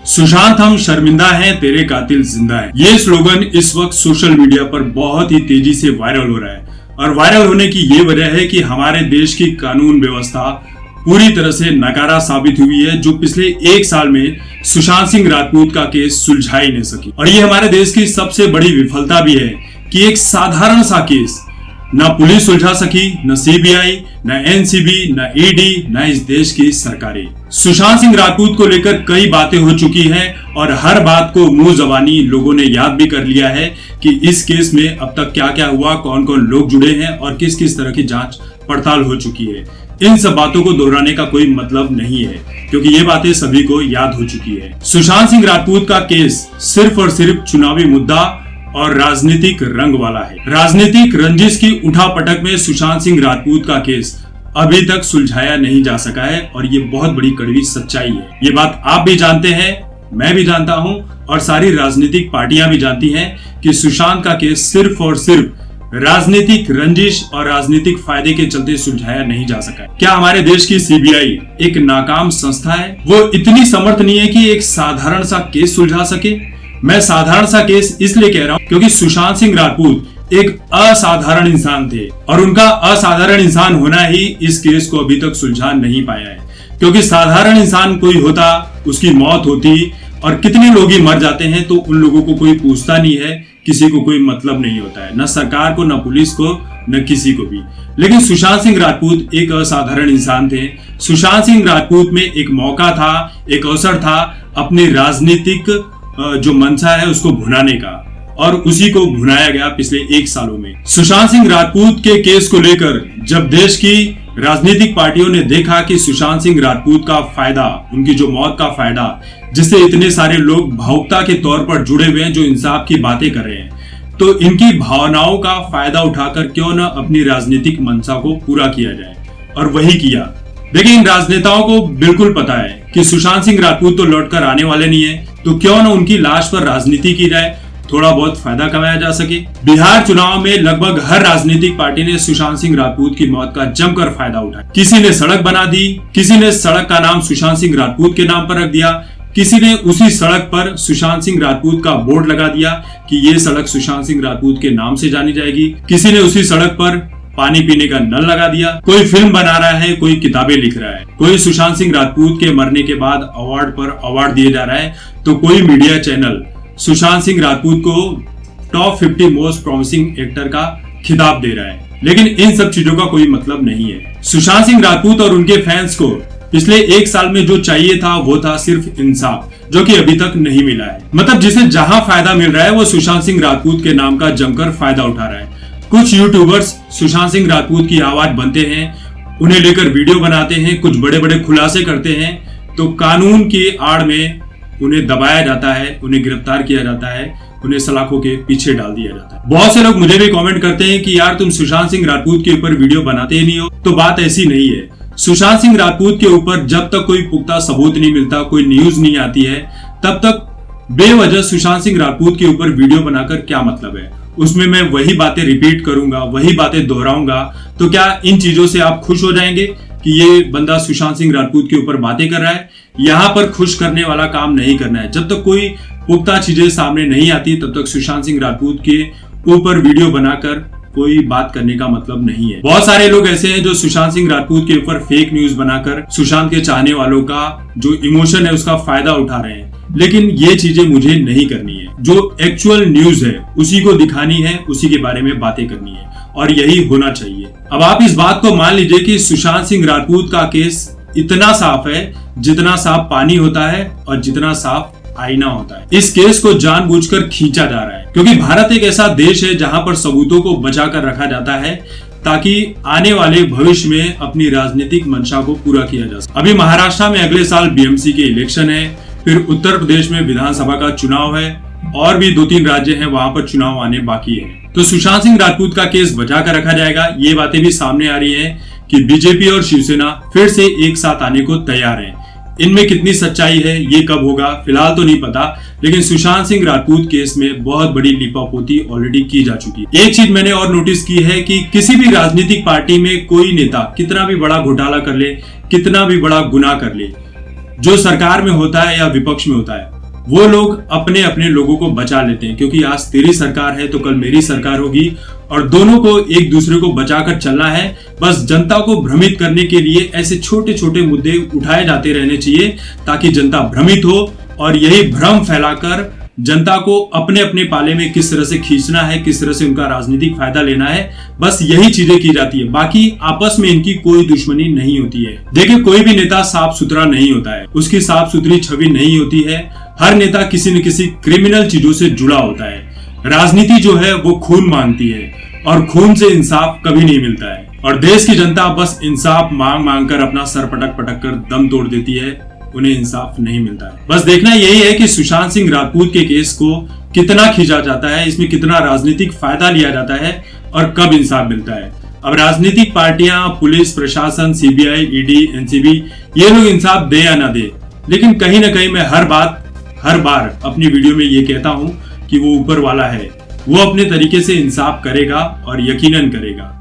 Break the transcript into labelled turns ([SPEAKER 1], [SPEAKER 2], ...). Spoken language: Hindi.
[SPEAKER 1] सुशांत हम शर्मिंदा हैं, तेरे कातिल जिंदा है। ये स्लोगन इस वक्त सोशल मीडिया पर बहुत ही तेजी से वायरल हो रहा है और वायरल होने की ये वजह है कि हमारे देश की कानून व्यवस्था पूरी तरह से नकारा साबित हुई है, जो पिछले एक साल में सुशांत सिंह राजपूत का केस सुलझा ही नहीं सकी। और ये हमारे देश की सबसे बड़ी विफलता भी है कि एक साधारण सा केस न पुलिस सुलझा सकी, न सीबीआई, न एनसीबी, न ईडी, न इस देश की सरकारें। सुशांत सिंह राजपूत को लेकर कई बातें हो चुकी हैं और हर बात को मुंह जबानी लोगों ने याद भी कर लिया है कि इस केस में अब तक क्या क्या हुआ, कौन कौन लोग जुड़े हैं और किस किस तरह की जांच पड़ताल हो चुकी है। इन सब बातों को दोहराने का कोई मतलब नहीं है क्योंकि ये बातें सभी को याद हो चुकी है। सुशांत सिंह राजपूत का केस सिर्फ और सिर्फ चुनावी मुद्दा और राजनीतिक रंग वाला है। राजनीतिक रंजिश की उठापटक में सुशांत सिंह राजपूत का केस अभी तक सुलझाया नहीं जा सका है और ये बहुत बड़ी कड़वी सच्चाई है। ये बात आप भी जानते हैं, मैं भी जानता हूं और सारी राजनीतिक पार्टियां भी जानती हैं कि सुशांत का केस सिर्फ और सिर्फ राजनीतिक रंजिश और राजनीतिक फायदे के चलते सुलझाया नहीं जा सका है। क्या हमारे देश की सीबीआई एक नाकाम संस्था है? वो इतनी समर्थ नहीं है कि एक साधारण सा केस सुलझा सके? मैं साधारण सा केस इसलिए कह रहा हूं क्योंकि सुशांत सिंह राजपूत एक असाधारण इंसान थे और उनका असाधारण इंसान होना ही इस केस को अभी तक सुलझा नहीं पाया है। क्योंकि साधारण इंसान कोई होता, उसकी मौत होती और कितने लोग ही मर जाते हैं तो उन लोगों को कोई पूछता नहीं है, किसी को कोई मतलब नहीं होता है, न सरकार को, न पुलिस को, न किसी को भी। लेकिन सुशांत सिंह राजपूत एक असाधारण इंसान थे। सुशांत सिंह राजपूत में एक मौका था, एक अवसर था अपनी राजनीतिक जो मंशा है उसको भुनाने का और उसी को भुनाया गया पिछले एक सालों में। सुशांत सिंह राजपूत के केस को लेकर जब देश की राजनीतिक पार्टियों ने देखा कि सुशांत सिंह राजपूत का फायदा, उनकी जो मौत का फायदा, जिससे इतने सारे लोग भावुकता के तौर पर जुड़े हुए हैं, जो इंसाफ की बातें कर रहे हैं, तो इनकी भावनाओं का फायदा उठाकर क्यों न अपनी राजनीतिक मंशा को पूरा किया जाए। और वही किया। देखिए, इन राजनेताओं को बिल्कुल पता है कि सुशांत सिंह राजपूत तो लौटकर आने वाले नहीं है, तो क्यों न उनकी लाश पर राजनीति की जाए, थोड़ा बहुत फायदा कमाया जा सके। बिहार चुनाव में लगभग हर राजनीतिक पार्टी ने सुशांत सिंह राजपूत की मौत का जमकर फायदा उठाया। किसी ने सड़क बना दी, किसी ने सड़क का नाम सुशांत सिंह राजपूत के नाम पर रख दिया, किसी ने उसी सड़क पर सुशांत सिंह राजपूत का बोर्ड लगा दिया कि ये सड़क सुशांत सिंह राजपूत के नाम से जानी जाएगी। किसी ने उसी सड़क पर पानी पीने का नल लगा दिया। कोई फिल्म बना रहा है, कोई किताबें लिख रहा है, कोई सुशांत सिंह राजपूत के मरने के बाद अवार्ड पर अवार्ड दिए जा रहा है, तो कोई मीडिया चैनल सुशांत सिंह राजपूत को टॉप 50 मोस्ट प्रॉमिसिंग एक्टर का खिताब दे रहा है। लेकिन इन सब चीजों का कोई मतलब नहीं है। सुशांत सिंह राजपूत और उनके फैंस को पिछले एक साल में जो चाहिए था वो था सिर्फ इंसाफ, जो कि अभी तक नहीं मिला है। मतलब जिसे जहां फायदा मिल रहा है वो सुशांत सिंह राजपूत के नाम का जमकर फायदा उठा रहा है। कुछ यूट्यूबर्स सुशांत सिंह राजपूत की आवाज बनते हैं, उन्हें लेकर वीडियो बनाते हैं, कुछ बड़े बड़े खुलासे करते हैं, तो कानून की आड़ में उन्हें दबाया जाता है, उन्हें गिरफ्तार किया जाता है, उन्हें सलाखों के पीछे डाल दिया जाता है। बहुत से लोग मुझे भी कमेंट करते हैं कि यार तुम सुशांत सिंह राजपूत के ऊपर वीडियो बनाते ही नहीं हो। तो बात ऐसी नहीं है। सुशांत सिंह राजपूत के ऊपर जब तक कोई पुख्ता सबूत नहीं मिलता, कोई न्यूज नहीं आती है, तब तक बेवजह सुशांत सिंह राजपूत के ऊपर वीडियो बनाकर क्या मतलब है। उसमें मैं वही बातें रिपीट करूंगा, वही बातें दोहराऊंगा, तो क्या इन चीजों से आप खुश हो जाएंगे कि ये बंदा सुशांत सिंह राजपूत के ऊपर बातें कर रहा है? यहाँ पर खुश करने वाला काम नहीं करना है। जब तक कोई पुख्ता चीजें सामने नहीं आती तब तक सुशांत सिंह राजपूत के ऊपर वीडियो बनाकर कोई बात करने का मतलब नहीं है। बहुत सारे लोग ऐसे हैं जो सुशांत सिंह राजपूत के ऊपर फेक न्यूज बनाकर सुशांत के चाहने वालों का जो इमोशन है उसका फायदा उठा रहे हैं। लेकिन ये चीजें मुझे नहीं करनी है। जो एक्चुअल न्यूज है उसी को दिखानी है, उसी के बारे में बातें करनी है और यही होना चाहिए। अब आप इस बात को मान लीजिए कि सुशांत सिंह राजपूत का केस इतना साफ है जितना साफ पानी होता है और जितना साफ आईना होता है। इस केस को जानबूझकर खींचा जा रहा है क्योंकि भारत एक ऐसा देश है जहां पर सबूतों को बचा कर रखा जाता है ताकि आने वाले भविष्य में अपनी राजनीतिक मंशा को पूरा किया जा सके। अभी महाराष्ट्र में अगले साल बीएमसी के इलेक्शन है, फिर उत्तर प्रदेश में विधानसभा का चुनाव है और भी 2-3 राज्य हैं वहां पर चुनाव आने बाकी है। तो सुशांत सिंह राजपूत का केस बचा कर रखा जाएगा। ये बातें भी सामने आ रही है कि बीजेपी और शिवसेना फिर से एक साथ आने को तैयार है। इनमें कितनी सच्चाई है ये कब होगा फिलहाल तो नहीं पता, लेकिन सुशांत सिंह राजपूत केस में बहुत बड़ी लिपापोती ऑलरेडी की जा चुकी है। एक चीज मैंने और नोटिस की है कि किसी भी राजनीतिक पार्टी में कोई नेता कितना भी बड़ा घोटाला कर ले, कितना भी बड़ा गुनाह कर ले, जो सरकार में होता है या विपक्ष में होता है, वो लोग अपने अपने लोगों को बचा लेते हैं, क्योंकि आज तेरी सरकार है तो कल मेरी सरकार होगी और दोनों को एक दूसरे को बचाकर चलना है। बस जनता को भ्रमित करने के लिए ऐसे छोटे छोटे मुद्दे उठाए जाते रहने चाहिए ताकि जनता भ्रमित हो और यही भ्रम फैलाकर जनता को अपने अपने पाले में किस तरह से खींचना है, किस तरह से उनका राजनीतिक फायदा लेना है, बस यही चीजें की जाती है। बाकी आपस में इनकी कोई दुश्मनी नहीं होती है। देखिए, कोई भी नेता साफ सुथरा नहीं होता है, उसकी साफ सुथरी छवि नहीं होती है। हर नेता किसी न किसी क्रिमिनल चीजों से जुड़ा होता है। राजनीति जो है वो खून मांगती है और खून से इंसाफ कभी नहीं मिलता है और देश की जनता बस इंसाफ मांग मांग कर अपना सर पटक पटक कर दम तोड़ देती है, उन्हें इंसाफ नहीं मिलता है। बस देखना यही है कि सुशांत सिंह राजपूत के केस को कितना खींचा जाता है, इसमें कितना राजनीतिक फायदा लिया जाता है और कब इंसाफ मिलता है। अब राजनीतिक पार्टियां, पुलिस प्रशासन, सीबीआई, ईडी, एनसीबी, ये लोग इंसाफ दे या ना दे, लेकिन कहीं ना कहीं मैं हर बार अपनी वीडियो में ये कहता हूं कि वो ऊपर वाला है, वो अपने तरीके से इंसाफ करेगा और यकीनन करेगा।